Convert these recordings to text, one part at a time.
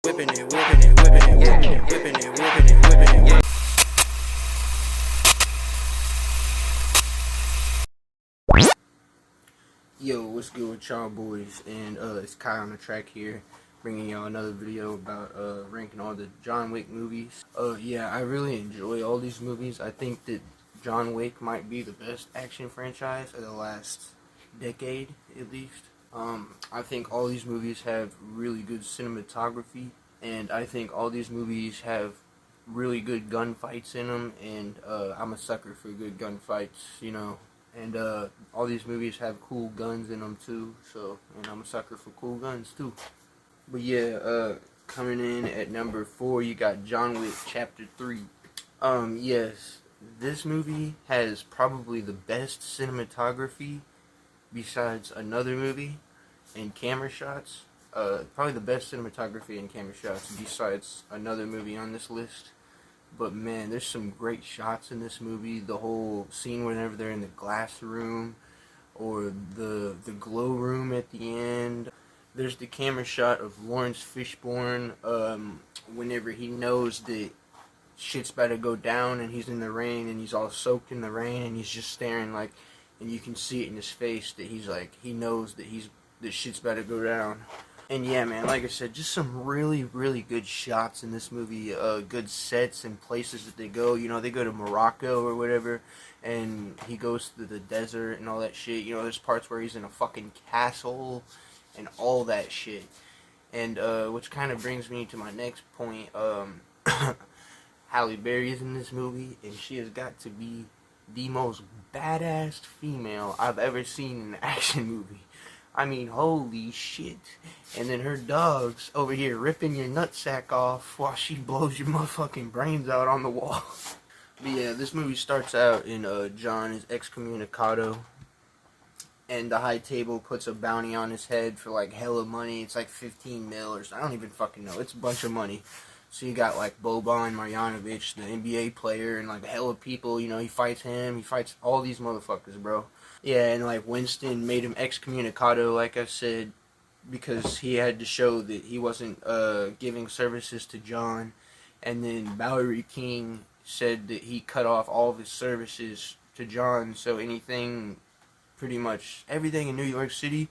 whipping it, whipping it, whipping it, whipping it, whipping it, whipping it, whipping it. Yo, what's good with y'all boys? And it's Kai on the track here, bringing y'all another video about ranking all the John Wick movies. Yeah, I really enjoy all these movies. I think that John Wick might be the best action franchise of the last decade, at least. I think all these movies have really good cinematography, and I think all these movies have really good gunfights in them, and I'm a sucker for good gunfights, you know. And all these movies have cool guns in them too, so, and I'm a sucker for cool guns too. But yeah, coming in at number 4, you got John Wick Chapter 3. Yes, this movie has probably the best cinematography besides another movie and camera shots. Probably the best cinematography and camera shots besides another movie on this list. But man, there's some great shots in this movie. The whole scene whenever they're in the glass room or the glow room at the end. There's the camera shot of Lawrence Fishburne whenever he knows that shit's about to go down and he's in the rain and he's all soaked in the rain and he's just staring like, and you can see it in his face that he's like, he knows that that shit's about to go down. And yeah, man, like I said, just some really, really good shots in this movie. Good sets and places that they go. You know, they go to Morocco or whatever, and he goes to the desert and all that shit. You know, there's parts where he's in a fucking castle and all that shit. And which kind of brings me to my next point. Halle Berry is in this movie, and she has got to be the most badass female I've ever seen in an action movie. I mean, holy shit. And then her dog's over here ripping your nutsack off while she blows your motherfucking brains out on the wall. But yeah, this movie starts out in John is excommunicado, and the High Table puts a bounty on his head for like hella money. It's like 15 mil or something. I don't even fucking know. It's a bunch of money. So you got like Boban Marjanovic, the NBA player, and like hella people. You know, he fights him. He fights all these motherfuckers, bro. Yeah, and like Winston made him excommunicado, like I said, because he had to show that he wasn't giving services to John. And then Bowery King said that he cut off all of his services to John, so anything, pretty much everything in New York City,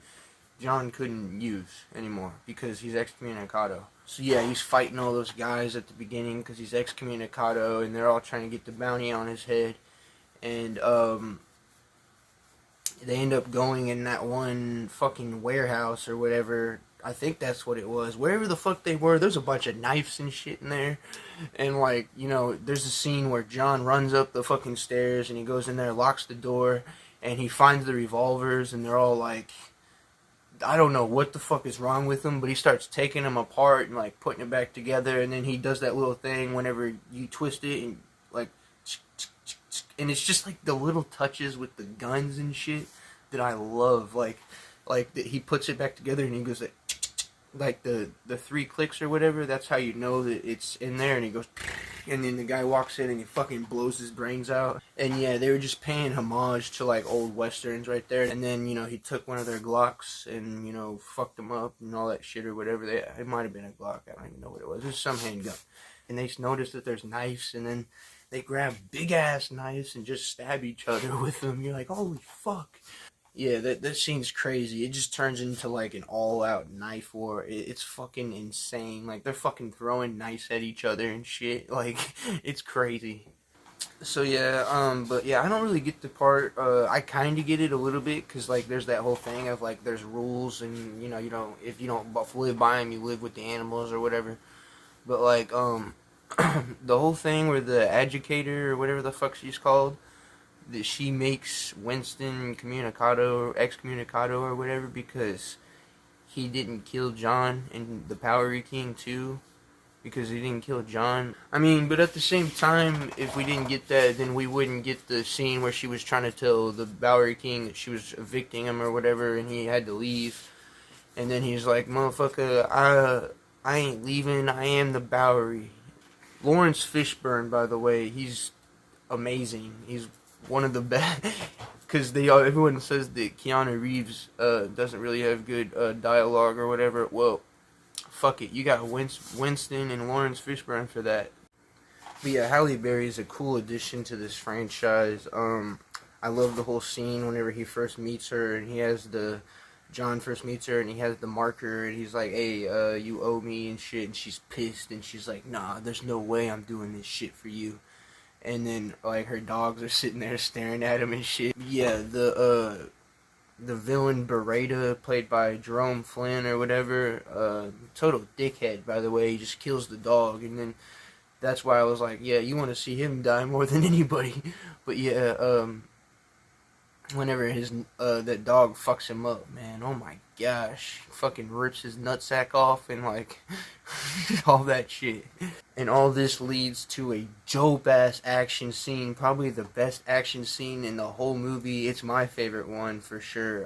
John couldn't use anymore because he's excommunicado. So yeah, he's fighting all those guys at the beginning because he's excommunicado, and they're all trying to get the bounty on his head. And they end up going in that one fucking warehouse or whatever. I think that's what it was. Wherever the fuck they were, there's a bunch of knives and shit in there. And like, you know, there's a scene where John runs up the fucking stairs and he goes in there, locks the door, and he finds the revolvers, and they're all like, I don't know what the fuck is wrong with them, but he starts taking them apart and like putting it back together, and then he does that little thing whenever you twist it and like, and it's just like the little touches with the guns and shit that I love. Like he puts it back together and he goes like the 3 clicks or whatever. That's how you know that it's in there. And he goes, and then the guy walks in and he fucking blows his brains out. And yeah, they were just paying homage to like old westerns right there. And then, you know, he took one of their Glocks and, you know, fucked them up and all that shit or whatever. It might have been a Glock. I don't even know what it was. It was some handgun. And they notice that there's knives, and then they grab big ass knives and just stab each other with them. You're like, holy fuck. Yeah, that scene's crazy. It just turns into like an all-out knife war. It's fucking insane. Like, they're fucking throwing knives at each other and shit. Like, it's crazy. So yeah, but yeah, I don't really get the part. I kind of get it a little bit, because like there's that whole thing of like there's rules, and you know, if you don't live by them, you live with the animals or whatever. But like the whole thing where the educator or whatever the fuck she's called, that she makes Winston excommunicado or whatever because he didn't kill John, and the Bowery King too, because he didn't kill John. I mean, but at the same time, if we didn't get that, then we wouldn't get the scene where she was trying to tell the Bowery King that she was evicting him or whatever, and he had to leave. And then he's like, motherfucker, I ain't leaving, I am the Bowery. Lawrence Fishburne, by the way, he's amazing. He's one of the best, because everyone says that Keanu Reeves doesn't really have good dialogue or whatever. Well, fuck it, you got Winston and Lawrence Fishburne for that. But yeah, Halle Berry is a cool addition to this franchise. I love the whole scene whenever he first meets her, and he has the John first meets her, and he has the marker, and he's like, "Hey, you owe me," and shit, and she's pissed, and she's like, "Nah, there's no way I'm doing this shit for you." And then like her dogs are sitting there staring at him and shit. Yeah, the villain Beretta, played by Jerome Flynn or whatever, total dickhead, by the way. He just kills the dog, and then that's why I was like, yeah, you want to see him die more than anybody. But yeah, whenever his that dog fucks him up, man, oh my gosh, fucking rips his nutsack off and like all that shit. And all this leads to a dope ass action scene, probably the best action scene in the whole movie. It's my favorite one for sure.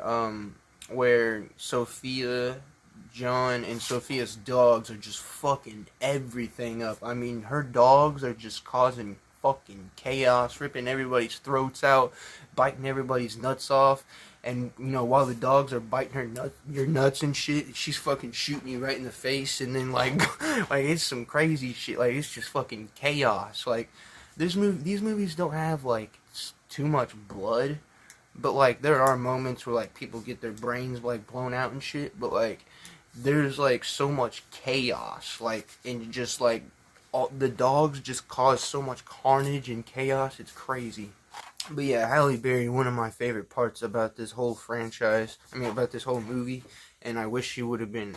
Where Sophia, John, and Sophia's dogs are just fucking everything up. I mean, her dogs are just causing fucking chaos, ripping everybody's throats out, biting everybody's nuts off. And you know, while the dogs are biting your nuts and shit, she's fucking shooting you right in the face. And then like, like it's some crazy shit. Like it's just fucking chaos. Like these movies don't have like too much blood, but like there are moments where like people get their brains like blown out and shit. But like there's like so much chaos, like, and just like all the dogs just cause so much carnage and chaos. It's crazy. But yeah, Halle Berry, one of my favorite parts about this whole franchise. I mean, about this whole movie. And I wish she would have been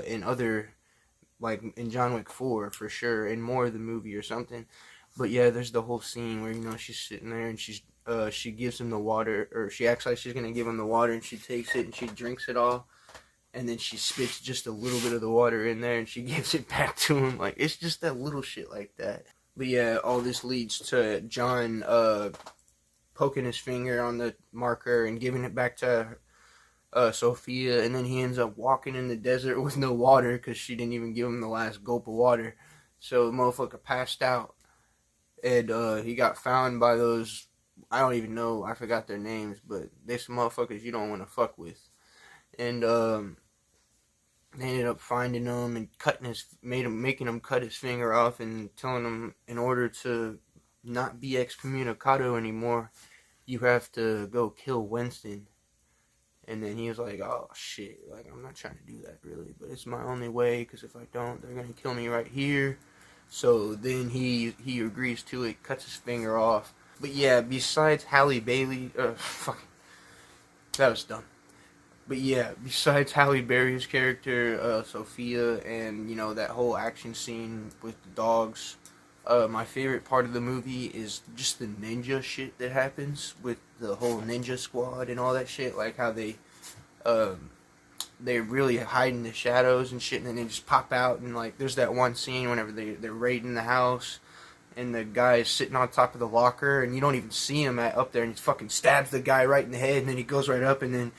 in other, like in John Wick 4 for sure, in more of the movie or something. But yeah, there's the whole scene where, you know, she's sitting there and she gives him the water, or she acts like she's gonna give him the water, and she takes it and she drinks it all. And then she spits just a little bit of the water in there and she gives it back to him. Like, it's just that little shit like that. But yeah, all this leads to John poking his finger on the marker and giving it back to Sophia, and then he ends up walking in the desert with no water because she didn't even give him the last gulp of water. So the motherfucker passed out, and he got found by those, I don't even know, I forgot their names, but they some motherfuckers you don't want to fuck with. And they ended up finding him and making him cut his finger off and telling him, in order to not be excommunicado anymore, you have to go kill Winston. And then he was like, oh shit, like I'm not trying to do that really, but it's my only way, because if I don't, they're gonna kill me right here. So then he agrees to it, cuts his finger off. But yeah, besides Halle Bailey, fuck, that was dumb. But yeah, besides Halle Berry's character, Sophia, and you know that whole action scene with the dogs, my favorite part of the movie is just the ninja shit that happens with the whole ninja squad and all that shit. Like how they really hide in the shadows and shit, and then they just pop out. And like there's that one scene whenever they're raiding the house, and the guy is sitting on top of the locker, and you don't even see him up there, and he fucking stabs the guy right in the head, and then he goes right up, and then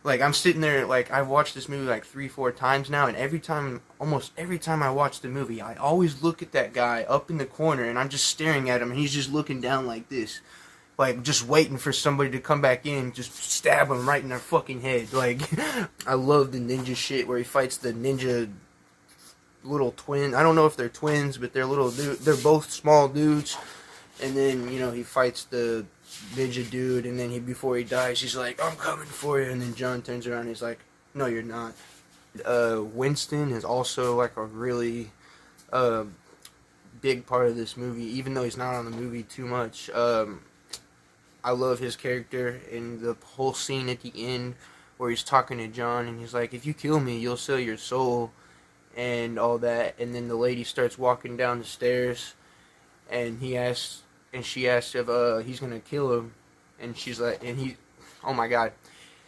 like I'm sitting there, like I've watched this movie like 3-4 times now, and almost every time I watch the movie, I always look at that guy up in the corner, and I'm just staring at him, and he's just looking down like this, like just waiting for somebody to come back in, just stab him right in their fucking head. Like I love the ninja shit where he fights the ninja little twin. I don't know if they're twins, but they're little dude. They're both small dudes, and then you know he fights the ninja dude, and then before he dies, he's like, I'm coming for you, and then John turns around and he's like, no, you're not. Winston is also like a really big part of this movie, even though he's not on the movie too much. I love his character, and the whole scene at the end where he's talking to John, and he's like, if you kill me, you'll sell your soul, and all that. And then the lady starts walking down the stairs, and she asks if he's gonna kill him, and she's like, oh my god,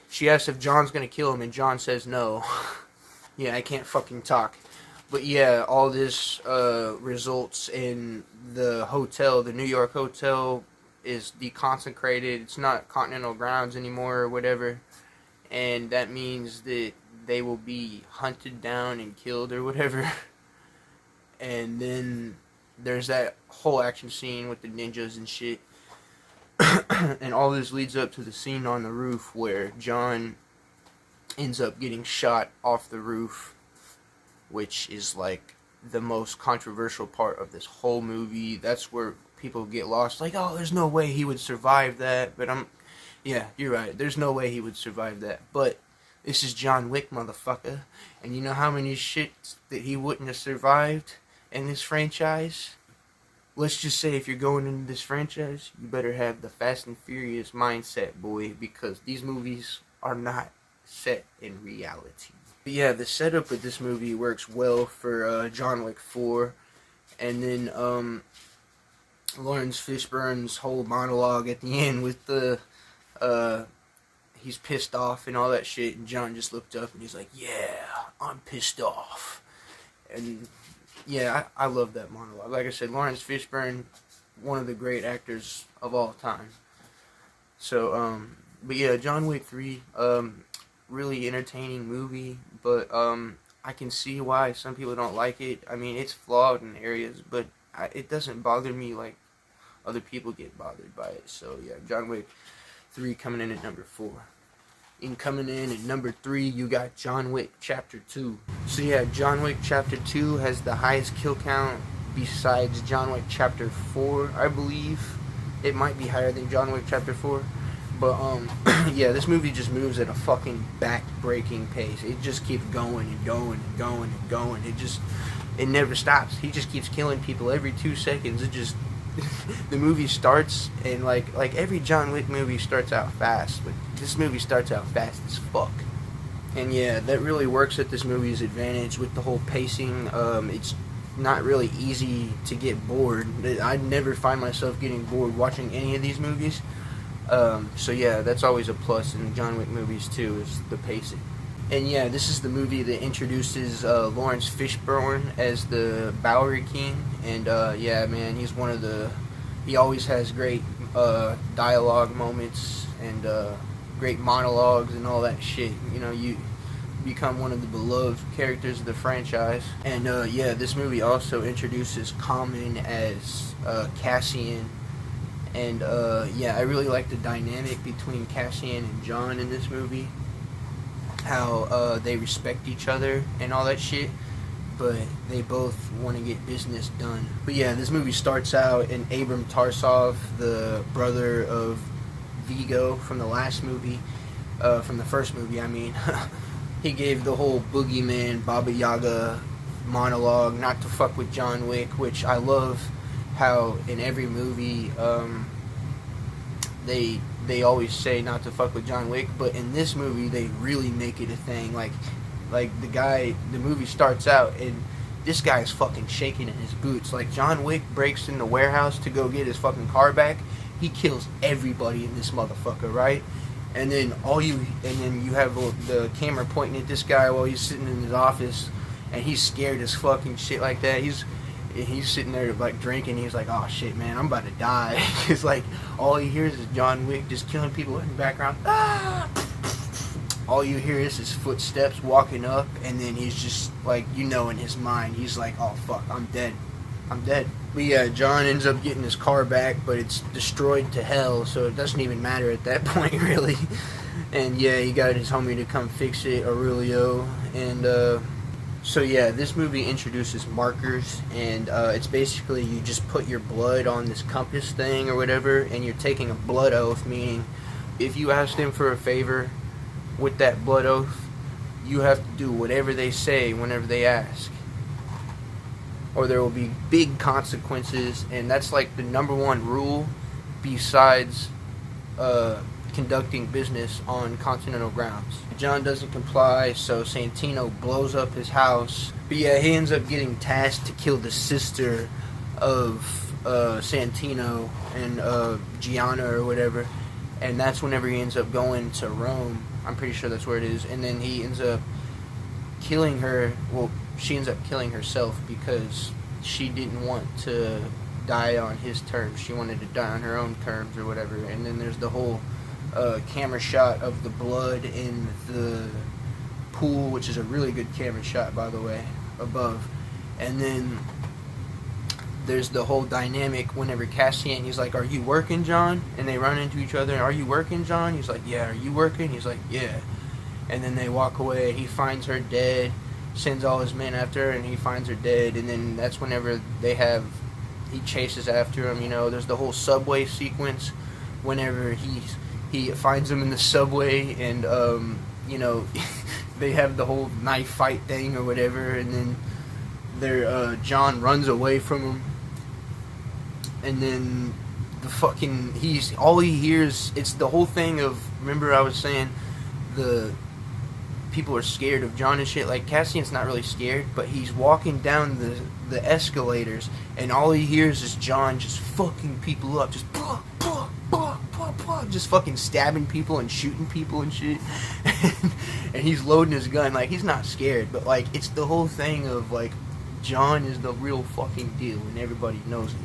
she asks if John's gonna kill him, and John says no. Yeah, I can't fucking talk. But yeah, all this results in the hotel, the New York hotel, is deconsecrated. It's not Continental Grounds anymore or whatever, and that means that they will be hunted down and killed or whatever. And then there's that whole action scene with the ninjas and shit. And all this leads up to the scene on the roof where John ends up getting shot off the roof. which is like the most controversial part of this whole movie. That's where people get lost. Like, oh, there's no way he would survive that. But yeah, you're right. There's no way he would survive that. But this is John Wick, motherfucker. And you know how many shit that he wouldn't have survived in this franchise? Let's just say if you're going into this franchise, you better have the Fast and Furious mindset, boy, because these movies are not set in reality. But yeah, the setup of this movie works well for John Wick 4. And then Lawrence Fishburne's whole monologue at the end with the he's pissed off and all that shit, and John just looked up and he's like, yeah, I'm pissed off. And yeah, I love that monologue. Like I said, Lawrence Fishburne, one of the great actors of all time. So, but yeah, John Wick 3, really entertaining movie, but I can see why some people don't like it. I mean, it's flawed in areas, but it doesn't bother me like other people get bothered by it. So yeah, John Wick 3 coming in at number 4. And coming in at number 3, you got John Wick Chapter 2. So yeah, John Wick Chapter 2 has the highest kill count besides John Wick Chapter 4, I believe. It might be higher than John Wick Chapter 4. But, yeah, this movie just moves at a fucking back-breaking pace. It just keeps going and going and going and going. It never stops. He just keeps killing people every 2 seconds. It just... the movie starts, and like every John Wick movie starts out fast, but this movie starts out fast as fuck. And yeah, that really works at this movie's advantage with the whole pacing. It's not really easy to get bored. I never find myself getting bored watching any of these movies. So yeah, that's always a plus in John Wick movies too, is the pacing. And yeah, this is the movie that introduces Lawrence Fishburne as the Bowery King. And yeah, man, he's one of the... He always has great dialogue moments and great monologues and all that shit. You know, you become one of the beloved characters of the franchise. And yeah, this movie also introduces Common as Cassian. And yeah, I really like the dynamic between Cassian and John in this movie. How they respect each other and all that shit, but they both want to get business done. But yeah, this movie starts out in Abram Tarsov, the brother of Vigo from the last movie, from the first movie, I mean. He gave the whole boogeyman, Baba Yaga monologue, not to fuck with John Wick, which I love how in every movie, they always say not to fuck with John Wick, but in this movie they really make it a thing. Like the movie starts out and this guy's fucking shaking in his boots. Like, John Wick breaks in the warehouse to go get his fucking car back. He kills everybody in this motherfucker, right? And then you have the camera pointing at this guy while he's sitting in his office, and he's scared as fucking shit like that. He's sitting there like drinking. He's like, oh shit, man, I'm about to die. It's like all he hears is John Wick just killing people in the background. Ah! All you hear is his footsteps walking up, and then he's just like, you know, in his mind, he's like, oh fuck, I'm dead. But yeah, John ends up getting his car back, but it's destroyed to hell, so it doesn't even matter at that point, really. And yeah, he got his homie to come fix it, Aurelio, and so yeah, this movie introduces markers, and it's basically you just put your blood on this compass thing or whatever, and you're taking a blood oath, meaning if you ask them for a favor with that blood oath, you have to do whatever they say whenever they ask, or there will be big consequences. And that's like the number one rule besides conducting business on continental grounds. John doesn't comply, so Santino blows up his house. But yeah, he ends up getting tasked to kill the sister of Santino and Gianna or whatever, and that's whenever he ends up going to Rome. I'm pretty sure that's where it is. And then he ends up killing her. Well, she ends up killing herself because she didn't want to die on his terms. She wanted to die on her own terms or whatever. And then there's the whole camera shot of the blood in the pool, which is a really good camera shot, by the way, above. And then there's the whole dynamic whenever Cassian, he's like, are you working, John? And they run into each other. Are you working, John? He's like, yeah. Are you working? He's like, yeah. And then they walk away. He finds her dead. sends all his men after her, and he finds her dead. And then that's whenever he chases after him. You know, there's the whole subway sequence whenever he finds him in the subway, and you know, they have the whole knife fight thing or whatever, and then John runs away from him, and then all he hears, it's the whole thing of, remember I was saying the people are scared of John and shit. Like, Cassian's not really scared, but he's walking down the escalators, and all he hears is John just fucking people up, just just fucking stabbing people and shooting people and shit. And he's loading his gun. Like, he's not scared, but like, it's the whole thing of like, John is the real fucking deal, and everybody knows it.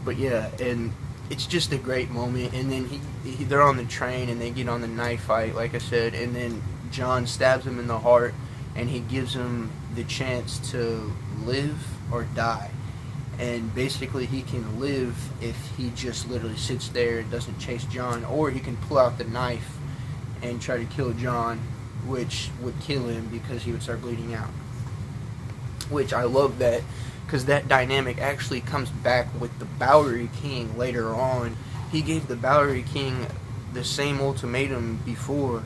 But yeah, and it's just a great moment. And then they're on the train, and they get on the knife fight, like I said, and then John stabs him in the heart, and he gives him the chance to live or die. And basically he can live if he just literally sits there and doesn't chase John, or he can pull out the knife and try to kill John, which would kill him because he would start bleeding out. Which I love that, because that dynamic actually comes back with the Bowery King later on. He gave the Bowery King the same ultimatum before.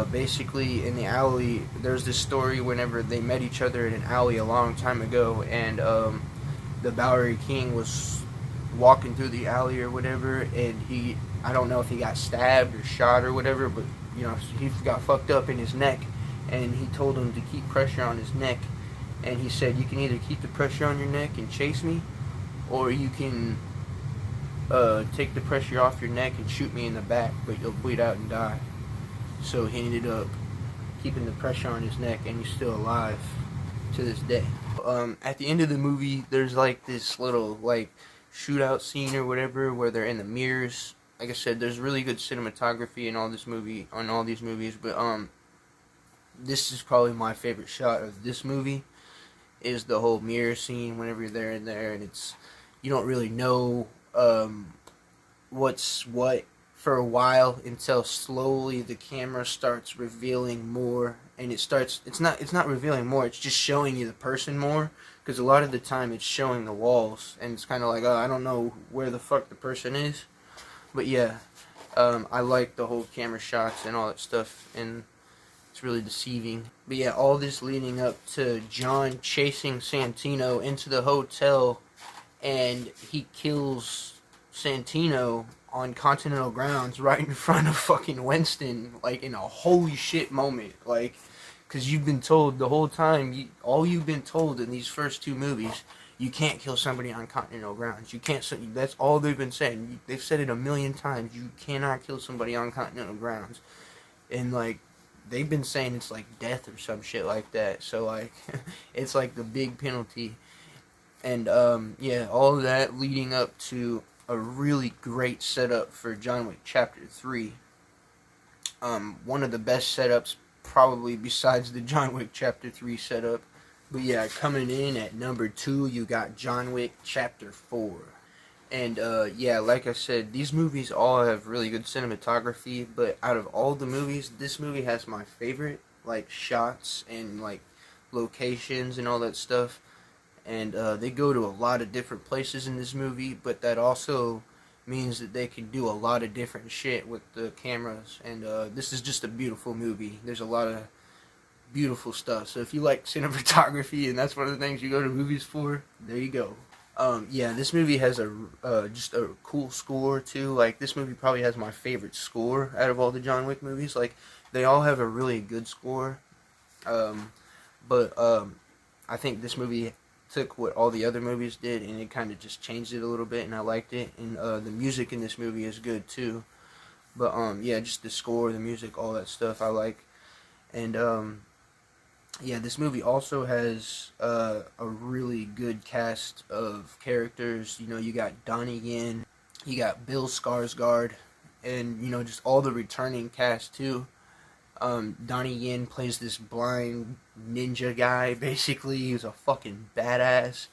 Basically, in the alley, there's this story whenever they met each other in an alley a long time ago, and the Bowery King was walking through the alley or whatever, and I don't know if he got stabbed or shot or whatever, but you know, he got fucked up in his neck, and he told him to keep pressure on his neck. And he said, you can either keep the pressure on your neck and chase me, or you can take the pressure off your neck and shoot me in the back, but you'll bleed out and die. So he ended up keeping the pressure on his neck, and he's still alive to this day. At the end of the movie, there's like this little like shootout scene or whatever where they're in the mirrors. Like I said, there's really good cinematography in all these movies, but this is probably my favorite shot of this movie. Is the whole mirror scene whenever you're there and there, and you don't really know what's what for a while until slowly the camera starts revealing more, and it's not revealing more, it's just showing you the person more, because a lot of the time it's showing the walls, and it's kind of like, oh, I don't know where the fuck the person is. But yeah, I like the whole camera shots and all that stuff, and it's really deceiving. But yeah, all this leading up to John chasing Santino into the hotel, and he kills Santino on Continental grounds right in front of fucking Winston, like in a holy shit moment. Like, because you've been told the whole time, all you've been told in these first two movies, you can't kill somebody on Continental grounds. You can't. That's all they've been saying. They've said it a million times. You cannot kill somebody on Continental grounds. And like, they've been saying it's like death or some shit like that. So like, it's like the big penalty. And yeah, all of that leading up to a really great setup for John Wick Chapter 3. One of the best setups probably besides the John Wick Chapter 3 setup. But yeah, coming in at number 2, you got John Wick Chapter 4. And yeah, like I said, these movies all have really good cinematography, but out of all the movies, this movie has my favorite, like, shots and, like, locations and all that stuff. And they go to a lot of different places in this movie, but that also means that they can do a lot of different shit with the cameras. And this is just a beautiful movie. There's a lot of beautiful stuff. So if you like cinematography and that's one of the things you go to movies for, there you go. Yeah, this movie has just a cool score too. Like, this movie probably has my favorite score out of all the John Wick movies. Like, they all have a really good score. But I think this movie took what all the other movies did and it kind of just changed it a little bit, and I liked it. And the music in this movie is good too. But yeah, just the score, the music, all that stuff I like. And yeah, this movie also has a really good cast of characters. You know, you got Donnie Yen, you got Bill Skarsgård, and you know, just all the returning cast too. Donnie Yen plays this blind ninja guy, basically. He's a fucking badass.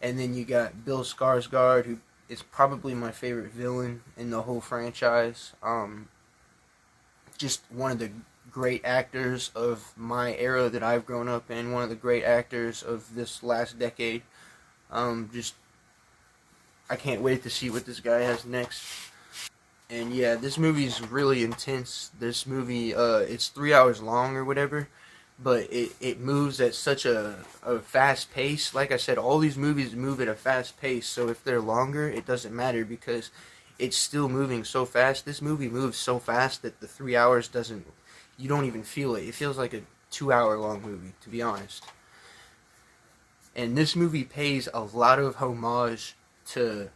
And then you got Bill Skarsgård, who is probably my favorite villain in the whole franchise. Just one of the great actors of my era that I've grown up in, one of the great actors of this last decade. Just I can't wait to see what this guy has next. And yeah, this movie is really intense. This movie, it's 3 hours long or whatever, but it moves at such a fast pace. Like I said, all these movies move at a fast pace, so if they're longer, it doesn't matter because it's still moving so fast. This movie moves so fast that the 3 hours doesn't, you don't even feel it. It feels like a 2 hour long movie, to be honest. And this movie pays a lot of homage to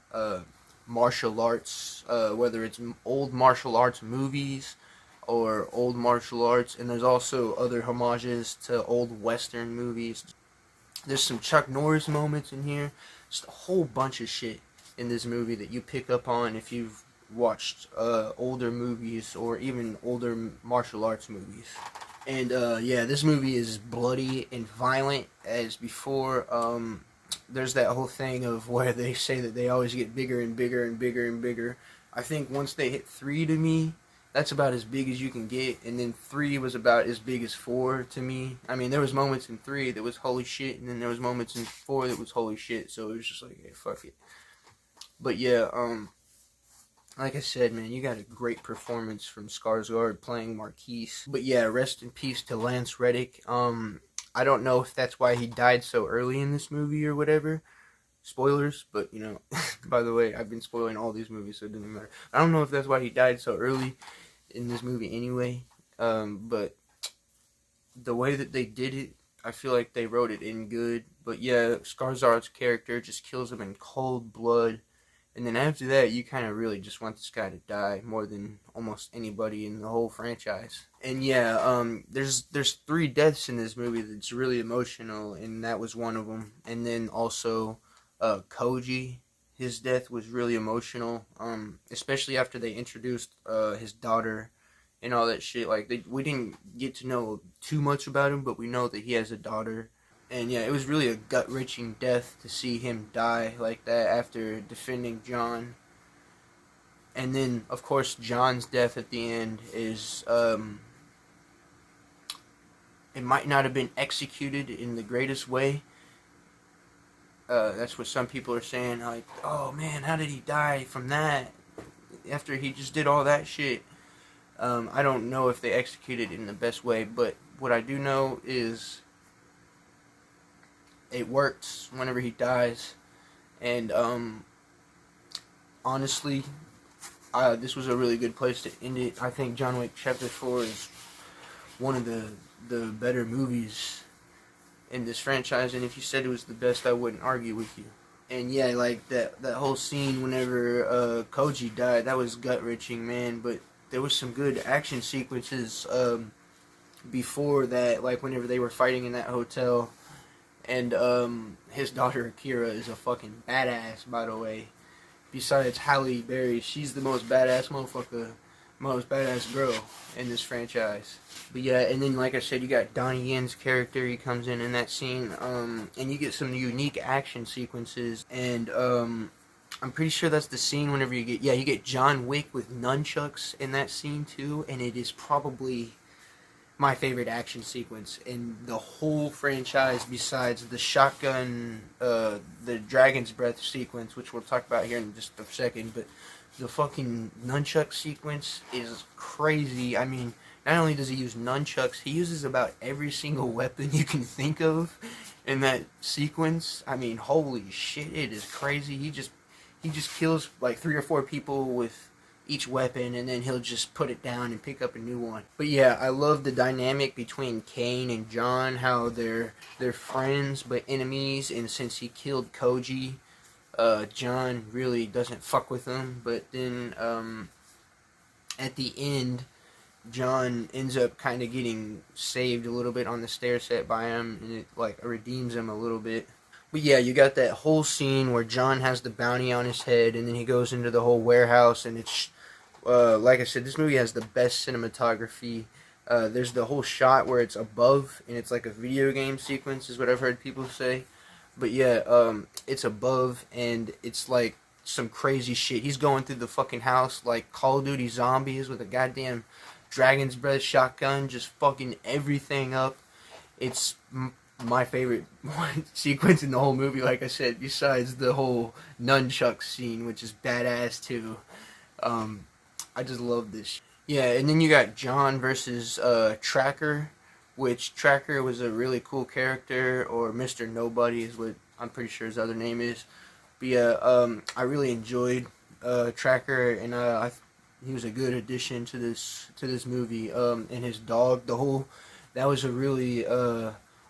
martial arts, whether it's old martial arts movies or old martial arts, and there's also other homages to old Western movies. There's some Chuck Norris moments in here, just a whole bunch of shit in this movie that you pick up on if you've watched older movies or even older martial arts movies. And yeah, this movie is bloody and violent as before. There's that whole thing of where they say that they always get bigger and bigger and bigger and bigger. I think once they hit 3 to me, that's about as big as you can get. And then 3 was about as big as 4 to me. I mean, there was moments in 3 that was holy shit, and then there was moments in 4 that was holy shit. So it was just like, hey, fuck it. But yeah, like I said, man, you got a great performance from Skarsgård playing Marquise. But yeah, rest in peace to Lance Reddick. I don't know if that's why he died so early in this movie or whatever. Spoilers, but you know, by the way, I've been spoiling all these movies, so it doesn't matter. I don't know if that's why he died so early in this movie anyway. But the way that they did it, I feel like they wrote it in good. But yeah, Skarsgård's character just kills him in cold blood. And then after that, you kind of really just want this guy to die more than almost anybody in the whole franchise. And yeah, there's 3 deaths in this movie that's really emotional, and that was one of them. And then also, Koji, his death was really emotional, especially after they introduced his daughter and all that shit. Like we didn't get to know too much about him, but we know that he has a daughter. And yeah, it was really a gut-wrenching death to see him die like that after defending John. And then, of course, John's death at the end is, it might not have been executed in the greatest way. That's what some people are saying, like, oh man, how did he die from that? After he just did all that shit. I don't know if they executed it in the best way, but what I do know is it works whenever he dies. And honestly, this was a really good place to end it. I think John Wick Chapter 4 is one of the better movies in this franchise, and if you said it was the best, I wouldn't argue with you. And yeah, like that whole scene whenever Koji died, that was gut-wrenching, man, but there was some good action sequences before that, like whenever they were fighting in that hotel. And his daughter Akira is a fucking badass, by the way. Besides Halle Berry, she's the most badass motherfucker, most badass girl in this franchise. But yeah, and then like I said, you got Donnie Yen's character. He comes in that scene, and you get some unique action sequences. And I'm pretty sure that's the scene whenever you get John Wick with nunchucks in that scene too, and it is probably my favorite action sequence in the whole franchise besides the shotgun, the Dragon's Breath sequence, which we'll talk about here in just a second, but the fucking nunchuck sequence is crazy. I mean, not only does he use nunchucks, he uses about every single weapon you can think of in that sequence. I mean, holy shit, it is crazy. He just kills like 3 or 4 people with each weapon, and then he'll just put it down and pick up a new one. But yeah, I love the dynamic between Kane and John, how they're friends but enemies, and since he killed Koji, John really doesn't fuck with him. But then at the end, John ends up kind of getting saved a little bit on the stair set by him, and it like redeems him a little bit. But yeah, you got that whole scene where John has the bounty on his head, and then he goes into the whole warehouse, and it's, like I said, this movie has the best cinematography. There's the whole shot where it's above, and it's like a video game sequence, is what I've heard people say. But yeah, it's above, and it's like some crazy shit. He's going through the fucking house like Call of Duty Zombies with a goddamn dragon's breath shotgun, just fucking everything up. It's my favorite sequence in the whole movie, like I said, besides the whole nunchuck scene, which is badass too. I just love this. Yeah, and then you got John versus Tracker, which Tracker was a really cool character, or Mr. Nobody is what I'm pretty sure his other name is. But yeah, I really enjoyed Tracker, and he was a good addition to this movie. And his dog, that was a really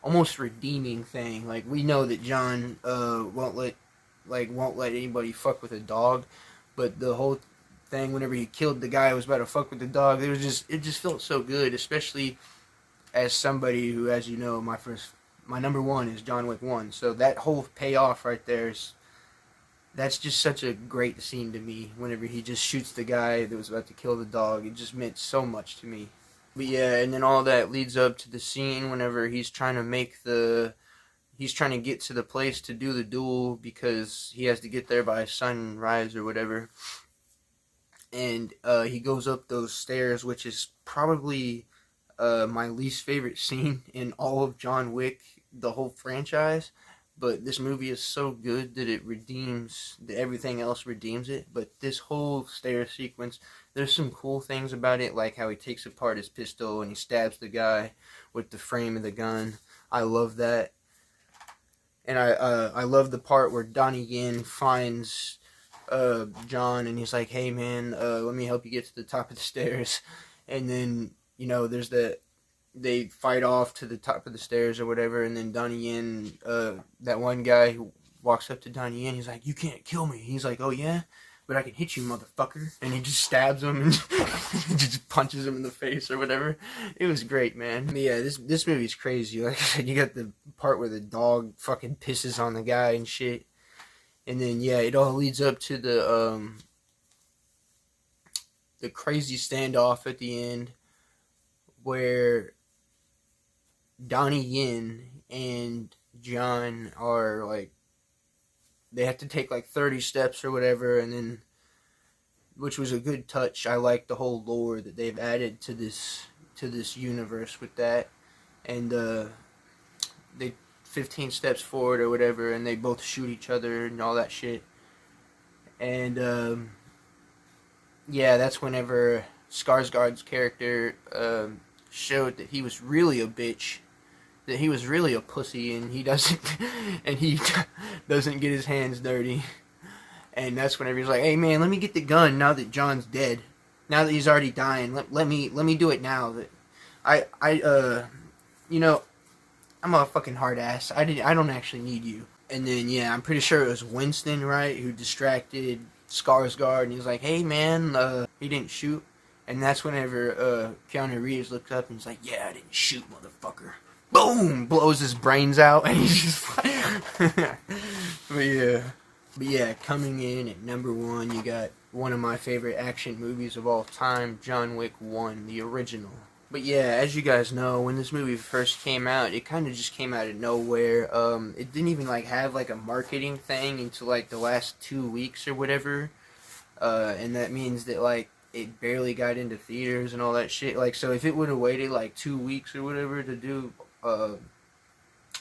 almost redeeming thing. Like, we know that John won't let anybody fuck with a dog, but the whole thing, whenever he killed the guy who was about to fuck with the dog, it just felt so good, especially as somebody who, as you know, my number one is John Wick 1. So that whole payoff right there that's just such a great scene to me. Whenever he just shoots the guy that was about to kill the dog, it just meant so much to me. But yeah, and then all that leads up to the scene whenever he's trying to get to the place to do the duel, because he has to get there by sunrise or whatever. And he goes up those stairs, which is probably my least favorite scene in all of John Wick, the whole franchise. But this movie is so good that everything else redeems it. But this whole stair sequence, there's some cool things about it, like how he takes apart his pistol and he stabs the guy with the frame of the gun. I love that. And I love the part where Donnie Yen finds John, and he's like, "Hey man, let me help you get to the top of the stairs." And then, they fight off to the top of the stairs or whatever, and then Donnie Yen, that one guy who walks up to Donnie Yen, he's like, "You can't kill me." He's like, "Oh yeah? But I can hit you, motherfucker." And he just stabs him and just punches him in the face or whatever. It was great, man. But yeah, this movie's crazy. Like I said, you got the part where the dog fucking pisses on the guy and shit. And then, yeah, it all leads up to the crazy standoff at the end, where Donnie Yen and John are like, they have to take like 30 steps or whatever, and then, which was a good touch. I like the whole lore that they've added to this universe with that. And they 15 steps forward or whatever, and they both shoot each other and all that shit. And yeah, that's whenever Skarsgård's character showed that he was really a bitch, that he was really a pussy, and he doesn't get his hands dirty. And that's whenever he's like, "Hey man, let me get the gun now that John's dead, now that he's already dying. Let me do it now that I'm a fucking hard ass. I don't actually need you." And then, yeah, I'm pretty sure it was Winston, right, who distracted Skarsgård, and he was like, "Hey man, he didn't shoot." And that's whenever Keanu Reeves looks up and he's like, "Yeah, I didn't shoot, motherfucker." Boom! Blows his brains out, and he's just But yeah, coming in at number one, you got one of my favorite action movies of all time, John Wick 1, the original. But yeah, as you guys know, when this movie first came out, it kind of just came out of nowhere. It didn't even have a marketing thing until the last 2 weeks or whatever. And that means that it barely got into theaters and all that shit. So if it would have waited 2 weeks or whatever to do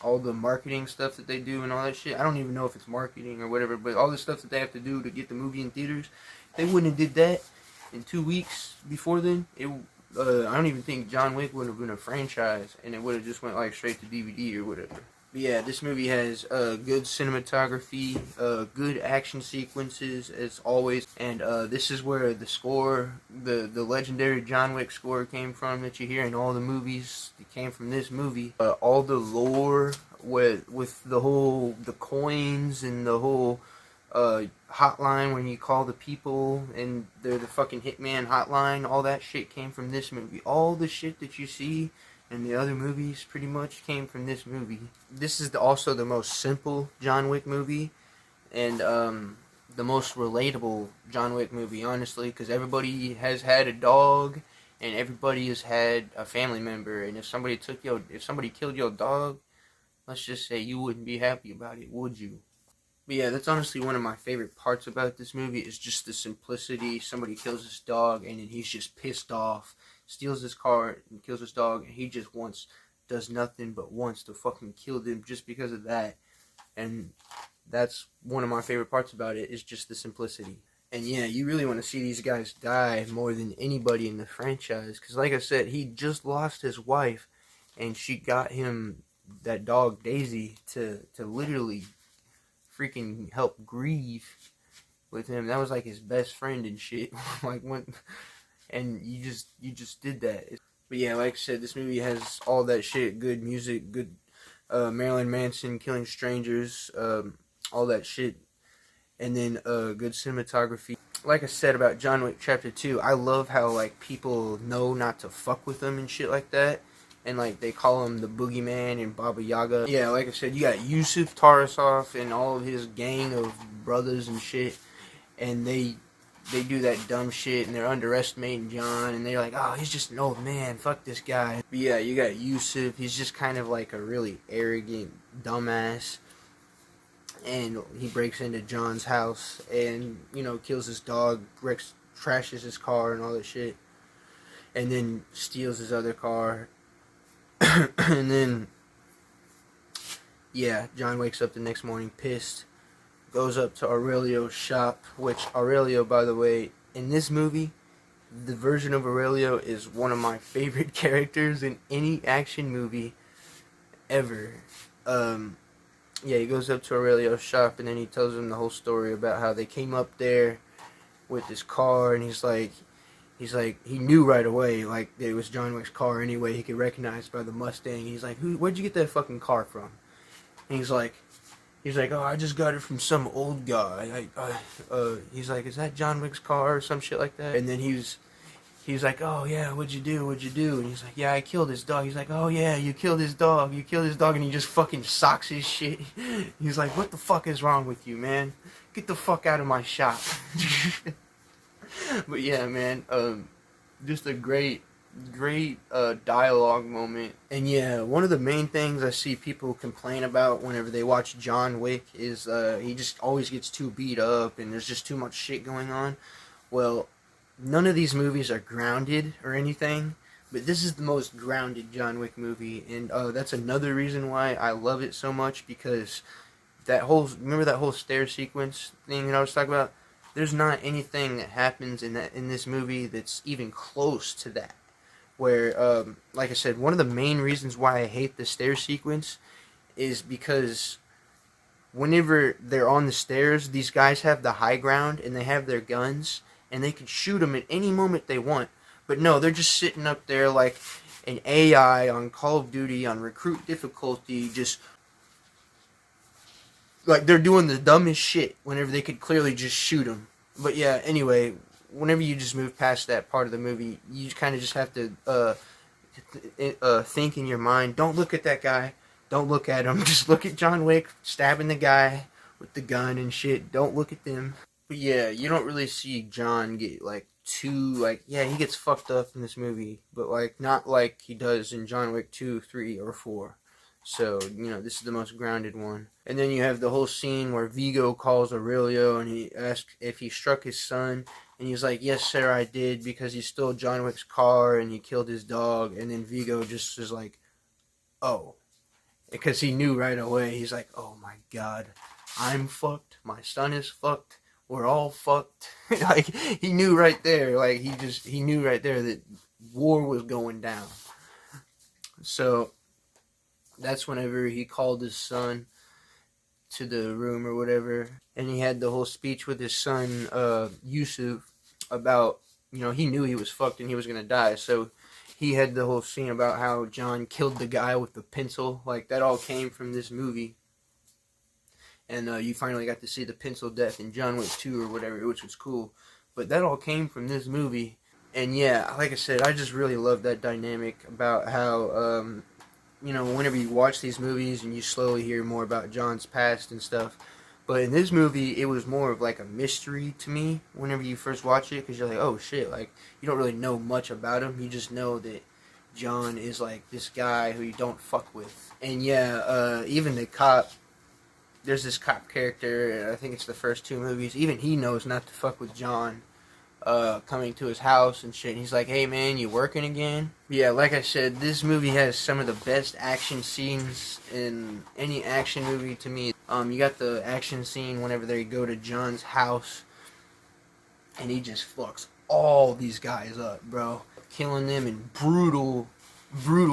all the marketing stuff that they do and all that shit, I don't even know if it's marketing or whatever, but all the stuff that they have to do to get the movie in theaters, if they wouldn't have did that in 2 weeks before then, I don't even think John Wick would have been a franchise, and it would have just went straight to DVD or whatever. But yeah, this movie has good cinematography, good action sequences as always, and this is where the score, the legendary John Wick score came from that you hear in all the movies. It came from this movie. All the lore with the coins and the whole hotline when you call the people and they're the fucking hitman hotline, all that shit came from this movie. All the shit that you see in the other movies pretty much came from this movie. This is also the most simple John Wick movie, and the most relatable John Wick movie, honestly, because everybody has had a dog and everybody has had a family member, and if somebody killed your dog, let's just say you wouldn't be happy about it, would you? But yeah, that's honestly one of my favorite parts about this movie, is just the simplicity. Somebody kills his dog and then he's just pissed off, steals his car and kills his dog, and he just does nothing but wants to fucking kill them just because of that. And that's one of my favorite parts about it, is just the simplicity. And yeah, you really want to see these guys die more than anybody in the franchise, because like I said, he just lost his wife, and she got him that dog Daisy to literally freaking help grieve with him. That was like his best friend and shit. Like when, and you just did that. But yeah, like I said, this movie has all that shit. Good music, good Marilyn Manson killing strangers, all that shit, and then good cinematography. Like I said about John Wick Chapter 2, I love how like people know not to fuck with them and shit like that. And like they call him the Boogeyman and Baba Yaga. Yeah, like I said, you got Yusuf Tarasov and all of his gang of brothers and shit, and they do that dumb shit, and they're underestimating John, and they're like, oh, he's just an old man, fuck this guy. But yeah, you got Yusuf, he's just kind of like a really arrogant dumbass, and he breaks into John's house, and, you know, kills his dog, trashes his car and all that shit, and then steals his other car. And then, yeah, John wakes up the next morning pissed, goes up to Aurelio's shop, which Aurelio, by the way, in this movie, the version of Aurelio is one of my favorite characters in any action movie ever. Yeah, he goes up to Aurelio's shop, and then he tells him the whole story about how they came up there with his car, and he's like, he knew right away, like, it was John Wick's car anyway. He could recognize by the Mustang. He's like, where'd you get that fucking car from? And he's like, oh, I just got it from some old guy. He's like, is that John Wick's car or some shit like that? And then he's like, oh yeah, what'd you do? And he's like, yeah, I killed his dog. He's like, oh yeah, you killed his dog. And he just fucking socks his shit. He's like, what the fuck is wrong with you, man? Get the fuck out of my shop. But yeah, man, just a great dialogue moment. And yeah, one of the main things I see people complain about whenever they watch John Wick is he just always gets too beat up and there's just too much shit going on. Well, none of these movies are grounded or anything, but this is the most grounded John Wick movie, and that's another reason why I love it so much, because remember that whole stair sequence thing that I was talking about? There's not anything that happens in this movie that's even close to that. Where, like I said, one of the main reasons why I hate the stair sequence is because whenever they're on the stairs, these guys have the high ground and they have their guns and they can shoot them at any moment they want. But no, they're just sitting up there like an AI on Call of Duty on recruit difficulty, just like they're doing the dumbest shit whenever they could clearly just shoot them. But yeah, anyway, whenever you just move past that part of the movie, you kind of just have to think in your mind, don't look at that guy, don't look at him, just look at John Wick stabbing the guy with the gun and shit, don't look at them. But yeah, you don't really see John get like yeah, he gets fucked up in this movie, but like not like he does in John Wick 2, 3, or 4. So, you know, this is the most grounded one. And then you have the whole scene where Vigo calls Aurelio and he asks if he struck his son. And he's like, yes, sir, I did, because he stole John Wick's car and he killed his dog. And then Vigo just is like, oh. Because he knew right away. He's like, oh my god, I'm fucked. My son is fucked. We're all fucked. Like, he knew right there. Like, he knew right there that war was going down. So that's whenever he called his son to the room or whatever, and he had the whole speech with his son, Yusuf, about, you know, he knew he was fucked and he was gonna die, so he had the whole scene about how John killed the guy with the pencil. Like, that all came from this movie, and you finally got to see the pencil death in John Wick 2 or whatever, which was cool, but that all came from this movie. And yeah, like I said, I just really love that dynamic about how, you know, whenever you watch these movies and you slowly hear more about John's past and stuff. But in this movie, it was more of like a mystery to me whenever you first watch it, because you're like, oh shit, like, you don't really know much about him. You just know that John is like this guy who you don't fuck with. And yeah, even the cop, there's this cop character, I think it's the first 2 movies, even he knows not to fuck with John. coming to his house and shit. And he's like, "Hey man, you working again?" Yeah, like I said, this movie has some of the best action scenes in any action movie to me. You got the action scene whenever they go to John's house, and he just fucks all these guys up, bro, killing them in brutal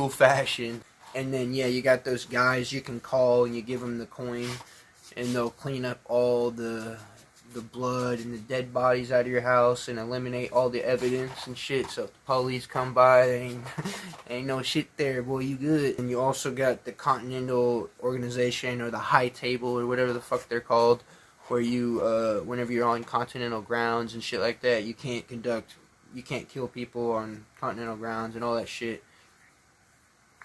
fashion. And then yeah, you got those guys you can call and you give them the coin, and they'll clean up all the blood and the dead bodies out of your house and eliminate all the evidence and shit. So if the police come by, they ain't no shit there, boy, you good. And you also got the Continental Organization, or the High Table, or whatever the fuck they're called, where you, whenever you're on continental grounds and shit like that, you can't kill people on continental grounds and all that shit.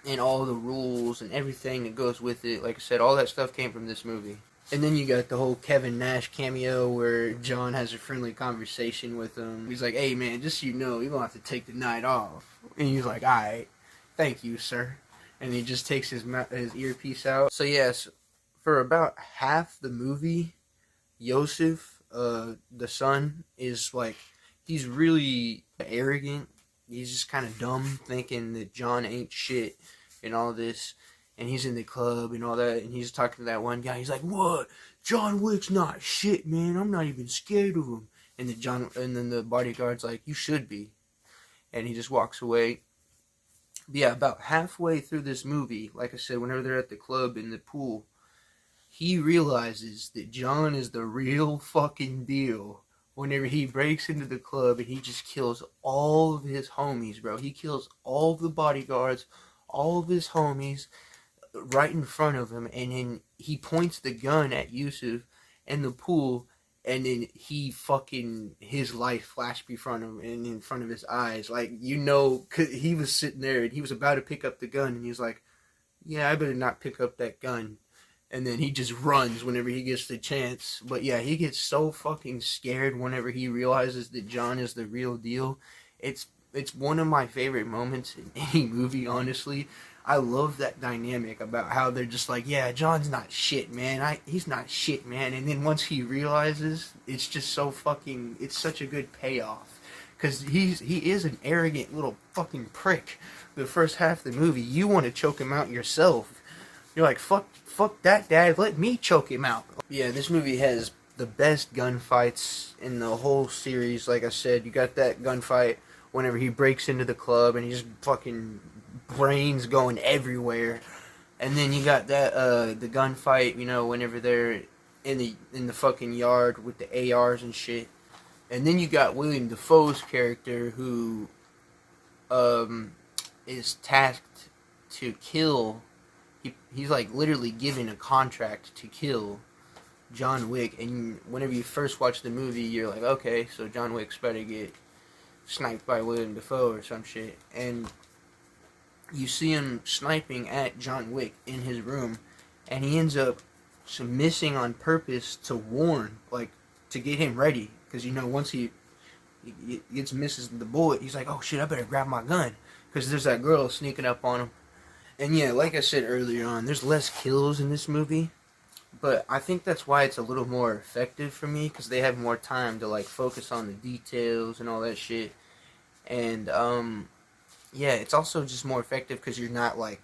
And all the rules and everything that goes with it. Like I said, all that stuff came from this movie. And then you got the whole Kevin Nash cameo where John has a friendly conversation with him. He's like, "Hey man, just so you know, you're going to have to take the night off." And he's like, "Alright, thank you, sir." And he just takes his earpiece out. So yes, for about half the movie, Yosef, the son, is like, he's really arrogant. He's just kind of dumb, thinking that John ain't shit and all this. And he's in the club and all that, and he's talking to that one guy. He's like, "What? John Wick's not shit, man. I'm not even scared of him." And then the bodyguard's like, "You should be." And he just walks away. But yeah, about halfway through this movie, like I said, whenever they're at the club in the pool, he realizes that John is the real fucking deal. Whenever he breaks into the club and he just kills all of his homies, bro. He kills all of the bodyguards, all of his homies, right in front of him, and then he points the gun at Yusuf in the pool, and then his life flashed before him and in front of his eyes. Like, you know, 'cause he was sitting there and he was about to pick up the gun, and he's like, "Yeah, I better not pick up that gun." And then he just runs whenever he gets the chance. But yeah, he gets so fucking scared whenever he realizes that John is the real deal. It's one of my favorite moments in any movie, honestly. I love that dynamic about how they're just like, "Yeah, John's not shit, man. He's not shit, man." And then once he realizes, it's just so fucking, it's such a good payoff. Because he is an arrogant little fucking prick. The first half of the movie, you want to choke him out yourself. You're like, fuck that, Dad. Let me choke him out. Yeah, this movie has the best gunfights in the whole series. Like I said, you got that gunfight whenever he breaks into the club and he's fucking brains going everywhere. And then you got that the gunfight, you know, whenever they're in the fucking yard with the ARs and shit. And then you got William Dafoe's character, who is tasked to kill. He's like literally given a contract to kill John Wick. And whenever you first watch the movie, you're like, okay, so John Wick's better get sniped by William Dafoe or some shit. And you see him sniping at John Wick in his room, and he ends up missing on purpose to warn, like, to get him ready. Because, you know, once he misses the bullet, he's like, "Oh shit, I better grab my gun." Because there's that girl sneaking up on him. And yeah, like I said earlier on, there's less kills in this movie. But I think that's why it's a little more effective for me, because they have more time to, like, focus on the details and all that shit. And, yeah, it's also just more effective because you're not, like,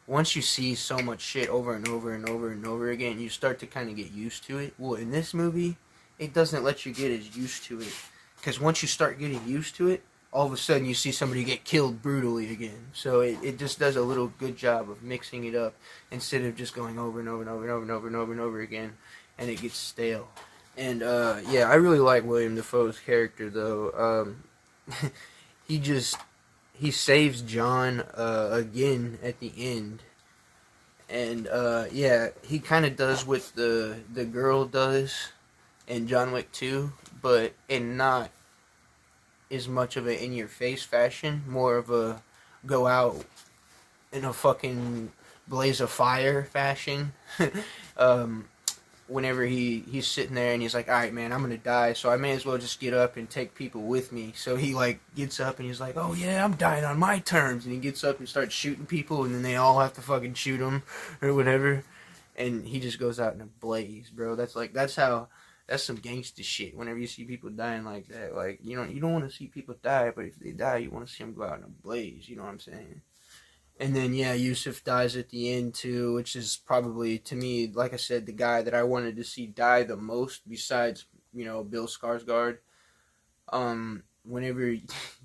once you see so much shit over and over and over and over again, you start to kind of get used to it. Well, in this movie, it doesn't let you get as used to it. Because once you start getting used to it, all of a sudden you see somebody get killed brutally again. So it just does a little good job of mixing it up instead of just going over and over and over and over and over and over and over again, and it gets stale. And yeah, I really like William Dafoe's character though. He saves John again at the end. And yeah, he kind of does what the girl does in John Wick 2, but in not as much of an in-your-face fashion, more of a go out in a fucking blaze of fire fashion. Whenever he's sitting there and he's like, "Alright man, I'm gonna die, so I may as well just get up and take people with me." So he like gets up and he's like, "Oh yeah, I'm dying on my terms," and he gets up and starts shooting people, and then they all have to fucking shoot him or whatever, and he just goes out in a blaze, bro. That's That's some gangster shit. Whenever you see people dying like that, like you don't want to see people die, but if they die, you want to see them go out in a blaze. You know what I'm saying? And then yeah, Yusuf dies at the end too, which is probably to me, like I said, the guy that I wanted to see die the most, besides Bill Skarsgård. Whenever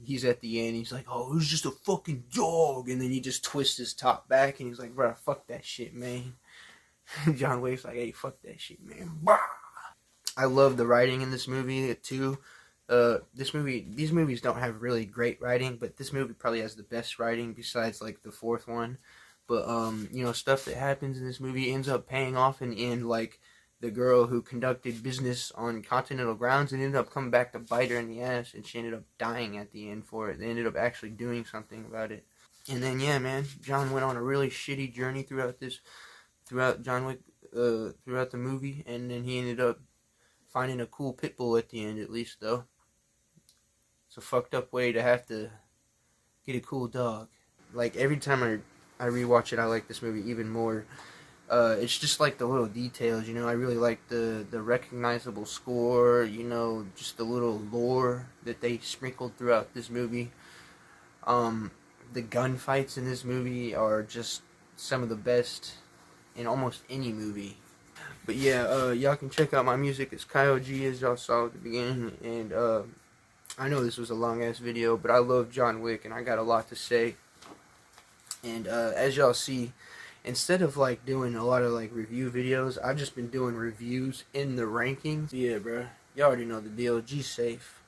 he's at the end, he's like, "Oh, it was just a fucking dog," and then he just twists his top back, and he's like, "Bro, fuck that shit, man." John Wick's like, "Hey, fuck that shit, man." Bah! I love the writing in this movie too. These movies don't have really great writing, but this movie probably has the best writing besides like the fourth one. But stuff that happens in this movie ends up paying off in the end. Like the girl who conducted business on Continental grounds, and ended up coming back to bite her in the ass, and she ended up dying at the end for it. They ended up actually doing something about it. And then yeah, man, John went on a really shitty journey throughout John Wick, throughout the movie, and then he ended up finding a cool pit bull at the end, at least though. It's a fucked up way to have to get a cool dog. Like every time I rewatch it, I like this movie even more. It's just like the little details, I really like the recognizable score, just the little lore that they sprinkled throughout this movie. The gunfights in this movie are just some of the best in almost any movie. But yeah, y'all can check out my music. It's Kyle G, as y'all saw at the beginning. And I know this was a long ass video, but I love John Wick and I got a lot to say. And as y'all see, instead of like doing a lot of like review videos, I've just been doing reviews in the rankings. Yeah, bro. Y'all already know the deal. G safe.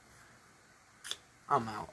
I'm out.